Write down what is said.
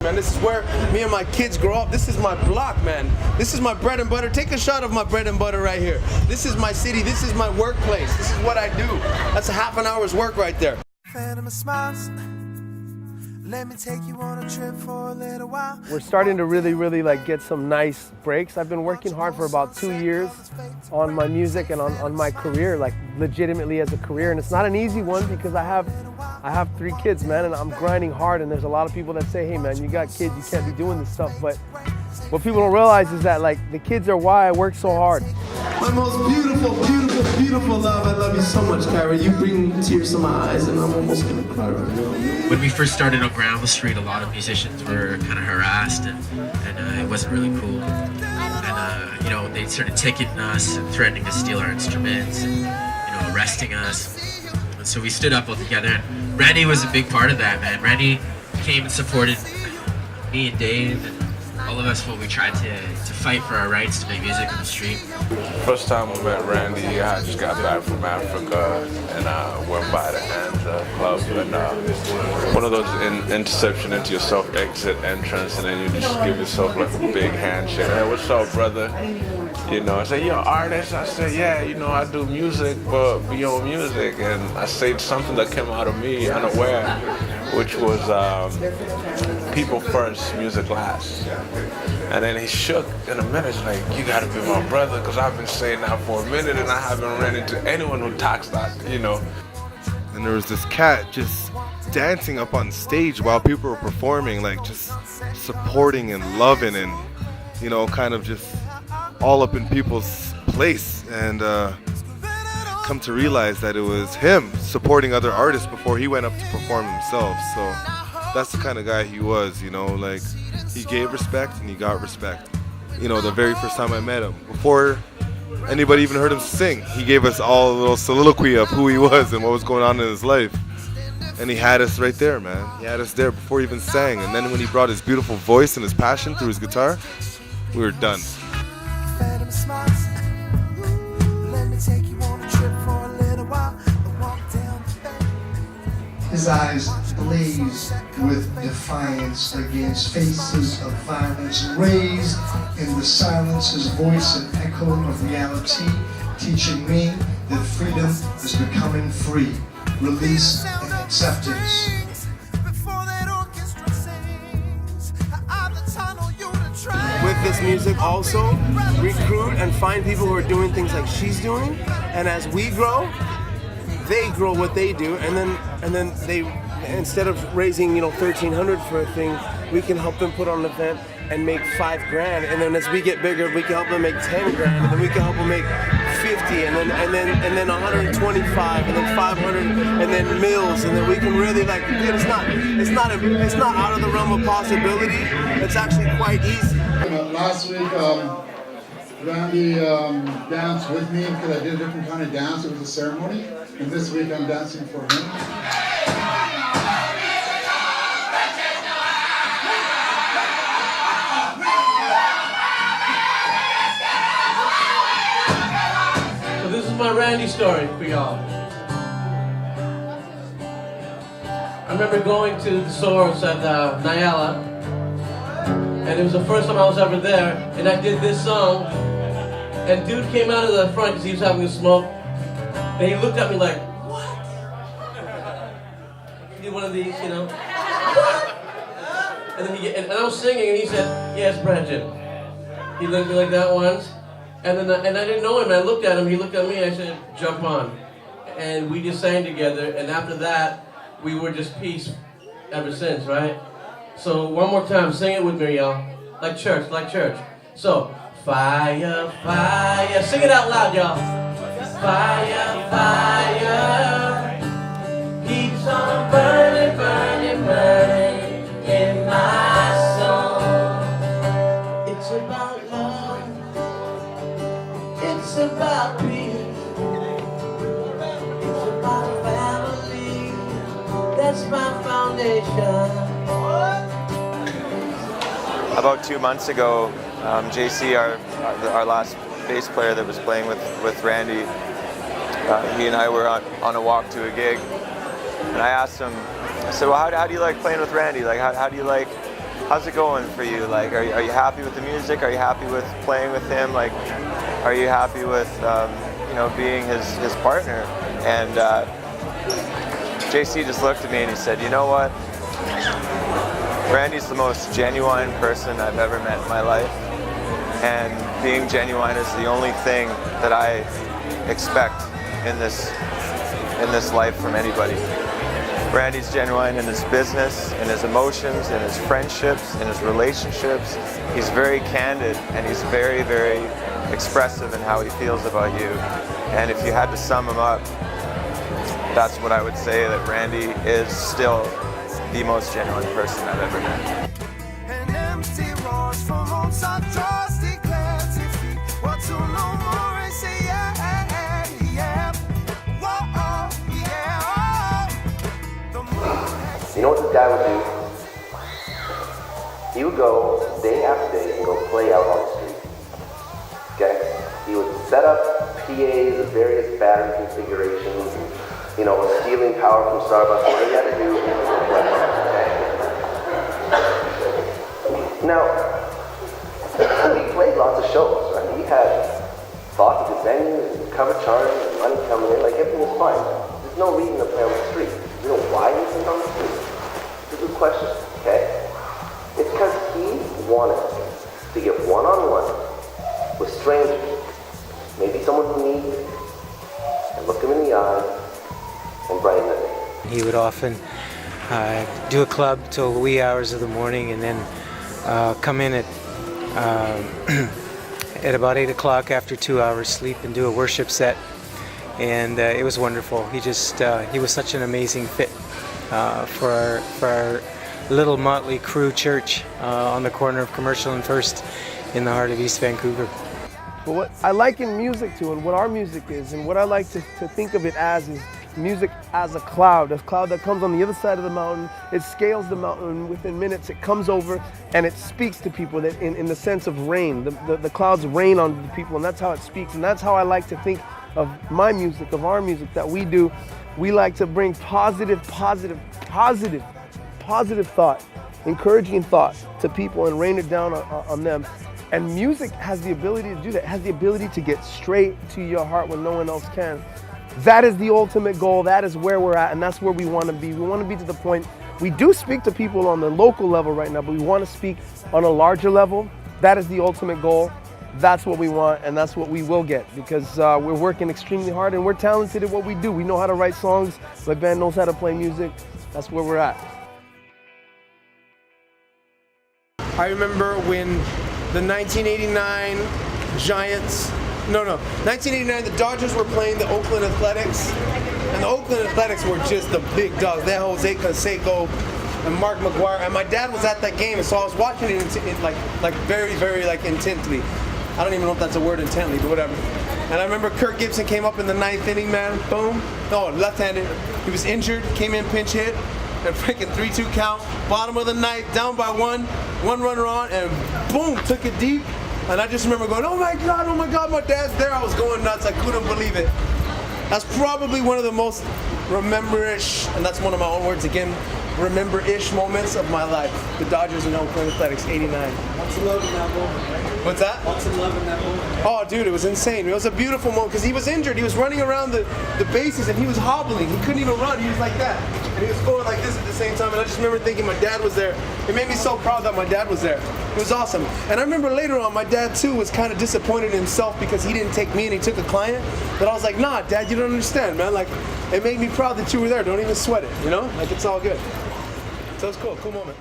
Man, this is where me and my kids grow up. This is my block, man. This is my bread and butter. Take a shot of my bread and butter right here. This is my city. This is my workplace. This is what I do. That's a half an hour's work right there. Let me take you on a trip for a little while. We're starting to really like get some nice breaks. I've been working hard for about 2 years on my music and on my career, like legitimately as a career. And it's not an easy one because I have 3 kids, man, and I'm grinding hard. And there's a lot of people that say, hey man, you got kids, you can't be doing this stuff. But what people don't realize is that like the kids are why I work so hard. My most beautiful love. I love you so much, Kyra. You bring tears to my eyes and I'm almost gonna cry right now. When we first started on Granville Street, a lot of musicians were kind of harassed and it wasn't really cool. And you know, they started taking us and threatening to steal our instruments and, you know, arresting us. And so we stood up all together, and Randy was a big part of that, man. Randy came and supported me and Dave and all of us when we tried to fight for our rights to make music on the street. First time I met Randy, I just got back from Africa and went by the Hansa Club, and one of those interception into yourself exit entrance, and then you just give yourself like a big handshake. Hey, what's up, brother? You know, I say, you're an artist? I say, yeah, you know, I do music, but beyond music. And I say something that came out of me unaware, which was people first, music last. And then he shook in a minute, like, you gotta be my brother, because I've been saying that for a minute and I haven't ran into anyone who talks that, you know. And there was this cat just dancing up on stage while people were performing, like just supporting and loving and, you know, kind of just all up in people's place. And come to realize that it was him supporting other artists before he went up to perform himself. So that's the kind of guy he was, you know, like he gave respect and he got respect. You know, the very first time I met him, before anybody even heard him sing, he gave us all a little soliloquy of who he was and what was going on in his life. And he had us right there, man. He had us there before he even sang. And then when he brought his beautiful voice and his passion through his guitar, we were done. His eyes blaze with defiance against faces of violence, raised in the silence, his voice an echo of reality, teaching me that freedom is becoming free, release and acceptance. With this music also, recruit and find people who are doing things like she's doing, and as we grow, they grow what they do, and then they, instead of raising, you know, $1,300 for a thing, we can help them put on an event and make $5 grand, and then as we get bigger, we can help them make 10 grand, and then we can help them make 50, and then 125, and then 500, and then mills, and then we can really, like, it's not out of the realm of possibility. It's actually quite easy. Last week, Randy danced with me because I did a different kind of dance. It was a ceremony, and this week I'm dancing for him. So this is my Randy story for y'all. I remember going to the source at Nyala, and it was the first time I was ever there, and I did this song, and dude came out of the front because he was having a smoke, and he looked at me like, what? He did one of these, you know, what? And then and I was singing, and he said, yes, Brenton. He looked at me like that once, and then I didn't know him, and I looked at him, he looked at me, and I said, jump on. And we just sang together, and after that, we were just peace ever since, right? So one more time, sing it with me, y'all. Like church, like church. So, fire, fire. Sing it out loud, y'all. Fire, fire. Keeps on burning, burning, burning in my soul. It's about love. It's about peace. It's about family. That's my foundation. About 2 months ago, JC, our last bass player that was playing with Randy, he and I were on a walk to a gig, and I asked him, I said, well, how do you like playing with Randy? Like, how do you like how's it going for you? Like, are you happy with the music? Are you happy with playing with him? Like, are you happy with you know, being his partner? And JC just looked at me and he said, you know what? Randy's the most genuine person I've ever met in my life, and being genuine is the only thing that I expect in this life from anybody. Randy's genuine in his business, in his emotions, in his friendships, in his relationships. He's very candid and he's very, very expressive in how he feels about you. And if you had to sum him up, that's what I would say, that Randy is still the most genuine person I've ever met. You know what this guy would do? He would go day after day and go play out on the street. Okay? He would set up PAs of various battery configurations, you know, stealing power from Starbucks, whatever he had to do. Okay? Now, we played lots of shows, right? We had lots of good venues, and cover charges, and money coming in, like everything was fine. There's no reason to play on the street. You know why he played on the street? It's a good question, okay? It's because he wanted to get one-on-one with strangers, maybe someone who needs it, and look them in the eye and brighten their day. He would often do a club till the wee hours of the morning, and then come in at at about 8 o'clock after 2 hours sleep and do a worship set. And it was wonderful. He was such an amazing fit for our little motley crew church on the corner of Commercial and First in the heart of East Vancouver. But what I like in music too, and what our music is, and what I like to think of it as, is music as a cloud that comes on the other side of the mountain. It scales the mountain within minutes. It comes over and it speaks to people that in the sense of rain. The clouds rain on the people, and that's how it speaks. And that's how I like to think of my music, of our music that we do. We like to bring positive thought, encouraging thought to people and rain it down on them. And music has the ability to do that. It has the ability to get straight to your heart when no one else can. That is the ultimate goal. That is where we're at, and that's where we want to be. We want to be to the point, we do speak to people on the local level right now, but we want to speak on a larger level. That is the ultimate goal. That's what we want, and that's what we will get, because we're working extremely hard and we're talented at what we do. We know how to write songs. My band knows how to play music. That's where we're at. I remember when the 1989 1989, the Dodgers were playing the Oakland Athletics, and the Oakland Athletics were just the big dogs. They had Jose Canseco and Mark McGuire, and my dad was at that game, and so I was watching it very, very intently. I don't even know if that's a word, intently, but whatever. And I remember Kirk Gibson came up in the 9th inning, man, boom. No, left-handed. He was injured, came in pinch hit, and freaking 3-2 count, bottom of the 9th, down by one runner on, and boom, took it deep. And I just remember going, oh my God, my dad's there. I was going nuts, I couldn't believe it. That's probably one of the most remember-ish, and that's one of my own words again, remember-ish moments of my life. The Dodgers and Oakland Athletics, 89. Lots of love in that moment, right? What's that? Lots of love in that moment. Oh, dude, it was insane. It was a beautiful moment because he was injured. He was running around the bases and he was hobbling. He couldn't even run. He was like that. And he was going like this at the same time. And I just remember thinking my dad was there. It made me so proud that my dad was there. It was awesome. And I remember later on, my dad too was kind of disappointed in himself because he didn't take me and he took a client. But I was like, nah, Dad, you don't understand, man. Like, it made me proud that you were there. Don't even sweat it, you know? Like, it's all good. So it's cool moment.